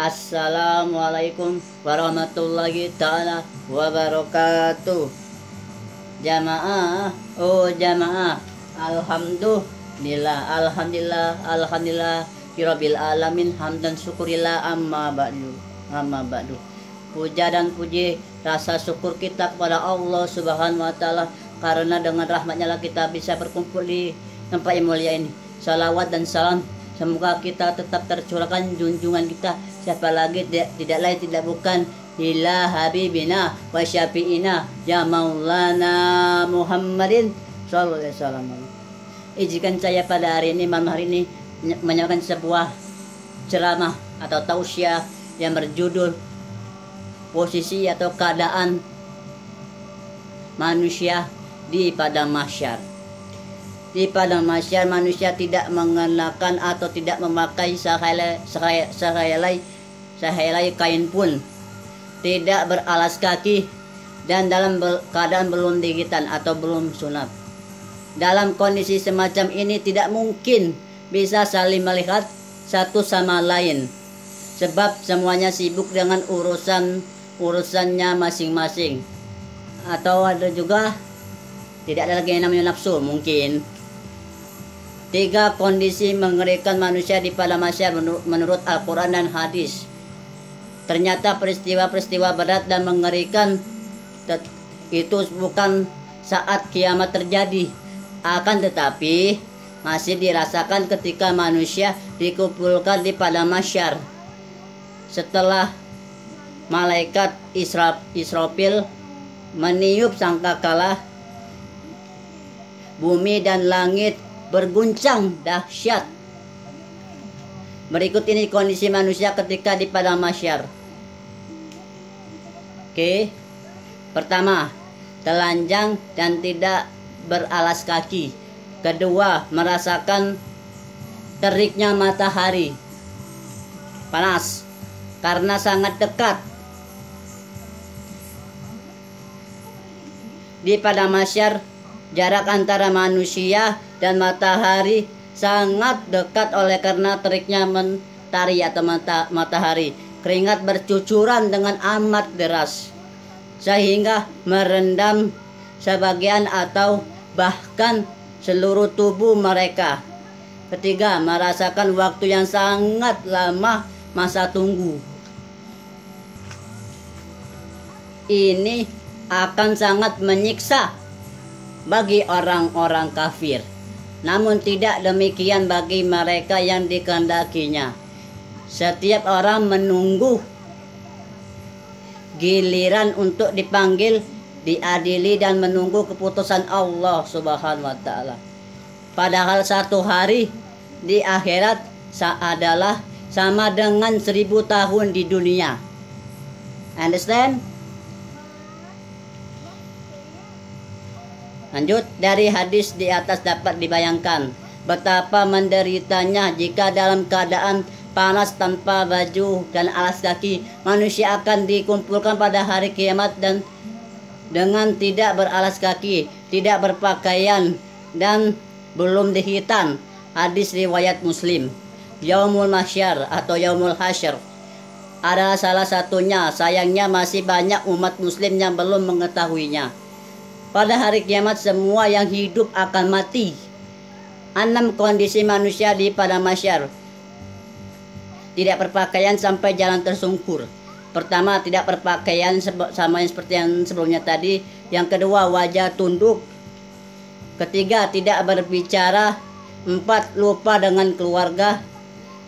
Assalamualaikum warahmatullahi ta'ala wabarakatuh. Jamaah, oh jamaah, Alhamdulillah Rabbil alamin, hamdan syukurillah, amma ba'du. Puja dan puji rasa syukur kita kepada Allah Subhanahu wa Ta'ala, karena dengan rahmatnya lah kita bisa berkumpul di tempat yang mulia ini. Salawat dan salam semoga kita tetap tercurahkan junjungan kita, siapa lagi tidak lain tidak bukan ila habibina wa syafi'ina ya maulana Muhammadin sallallahu alaihi wasallam. Izinkan saya pada hari ini, malam hari ini, menyampaikan sebuah ceramah atau tausiah yang berjudul posisi atau keadaan manusia di padang mahsyar. Di padang mahsyar manusia tidak mengenakan atau tidak memakai sehelai kain pun, tidak beralas kaki, dan dalam keadaan belum digitan atau belum sunat. Dalam kondisi semacam ini tidak mungkin bisa saling melihat satu sama lain, sebab semuanya sibuk dengan urusannya masing-masing. Atau ada juga tidak ada lagi yang namanya nafsu mungkin. Tiga kondisi mengerikan manusia di padang mahsyar menurut Al-Quran dan hadis. Ternyata peristiwa-peristiwa berat dan mengerikan itu bukan saat kiamat terjadi, akan tetapi masih dirasakan ketika manusia dikumpulkan di padang mahsyar. Setelah malaikat Israfil meniup sangkakala, bumi dan langit berguncang dahsyat. Berikut ini kondisi manusia ketika di padang mahsyar. Oke. Pertama, telanjang dan tidak beralas kaki. Kedua, merasakan teriknya matahari panas karena sangat dekat. Di padang mahsyar, jarak antara manusia dan matahari sangat dekat oleh karena teriknya mentari atau matahari. Keringat bercucuran dengan amat deras sehingga merendam sebagian atau bahkan seluruh tubuh mereka. Ketiga, merasakan waktu yang sangat lama masa tunggu. Ini akan sangat menyiksa bagi orang-orang kafir, namun tidak demikian bagi mereka yang dikehendakinya. Setiap orang menunggu giliran untuk dipanggil, diadili, dan menunggu keputusan Allah Subhanahu wa Ta'ala. Padahal satu hari di akhirat adalah sama dengan 1000 tahun di dunia. Understand? Lanjut, dari hadis di atas dapat dibayangkan betapa menderitanya jika dalam keadaan panas tanpa baju dan alas kaki. Manusia akan dikumpulkan pada hari kiamat dan dengan tidak beralas kaki, tidak berpakaian, dan belum dihitan. Hadis riwayat Muslim. Yaumul Mahsyar atau Yaumul Hasyr adalah salah satunya. Sayangnya masih banyak umat muslim yang belum mengetahuinya. Pada hari kiamat semua yang hidup akan mati. 6 kondisi manusia di padang mahsyar. Tidak berpakaian sampai jalan tersungkur. Pertama, tidak berpakaian sama yang seperti yang sebelumnya tadi. Yang kedua, wajah tunduk. Ketiga, tidak berbicara. 4, lupa dengan keluarga.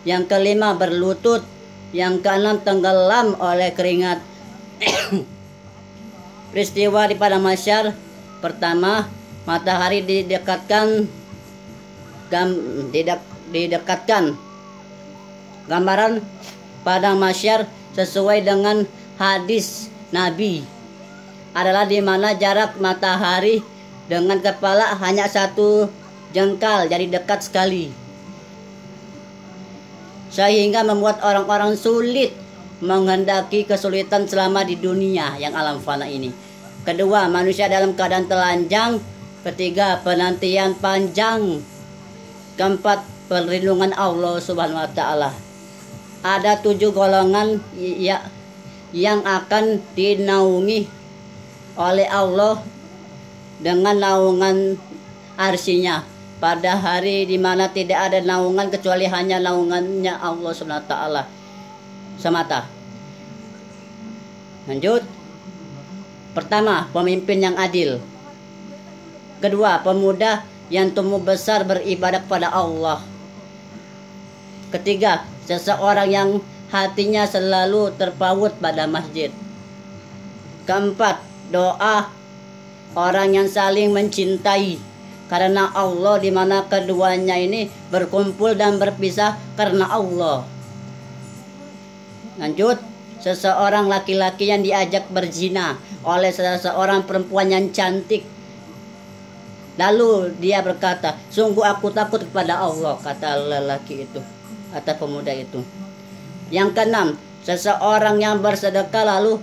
Yang kelima, berlutut. Yang keenam, tenggelam oleh keringat. Peristiwa di padang mahsyar. Pertama, matahari didekatkan. Gambaran padang mahsyar sesuai dengan hadis Nabi adalah di mana jarak matahari dengan kepala hanya 1 jengkal, jadi dekat sekali, sehingga membuat orang-orang sulit menghendaki kesulitan selama di dunia yang alam fana ini. Kedua, manusia dalam keadaan telanjang. Ketiga, penantian panjang. Keempat, perlindungan Allah Subhanahu wa Ta'ala. ada 7 golongan yang akan dinaungi oleh Allah dengan naungan arsinya pada hari di mana tidak ada naungan kecuali hanya naungannya Allah Subhanahu wa taala semata. Lanjut. Pertama, pemimpin yang adil. Kedua, pemuda yang tumbuh besar beribadah kepada Allah. Ketiga, seseorang yang hatinya selalu terpaut pada masjid. Keempat, doa orang yang saling mencintai karena Allah, di mana keduanya ini berkumpul dan berpisah karena Allah. Lanjut, seseorang laki-laki yang diajak berzina oleh seseorang perempuan yang cantik. Lalu dia berkata, sungguh aku takut kepada Allah, kata lelaki itu atau pemuda itu. Yang keenam, seseorang yang bersedekah lalu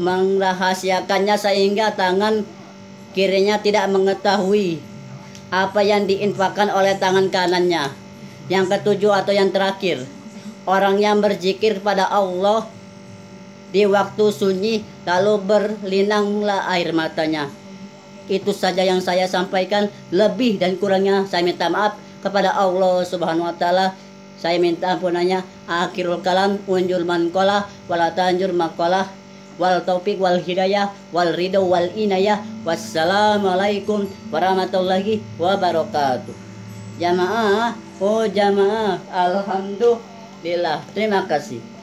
merahasiakannya sehingga tangan kirinya tidak mengetahui apa yang diinfakkan oleh tangan kanannya. Yang ketujuh atau yang terakhir, orang yang berzikir kepada Allah di waktu sunyi lalu berlinanglah air matanya. Itu saja yang saya sampaikan. Lebih dan kurangnya saya minta maaf kepada Allah Subhanahu wa taala. Saya minta ampunannya. Akhirul kalam, unjul man qala wala tanjur maqalah, wal taufiq wal hidayah wal ridho wal inayah. Wassalamualaikum warahmatullahi wabarakatuh. Jamaah, oh jamaah, alhamdulillah. Terima kasih.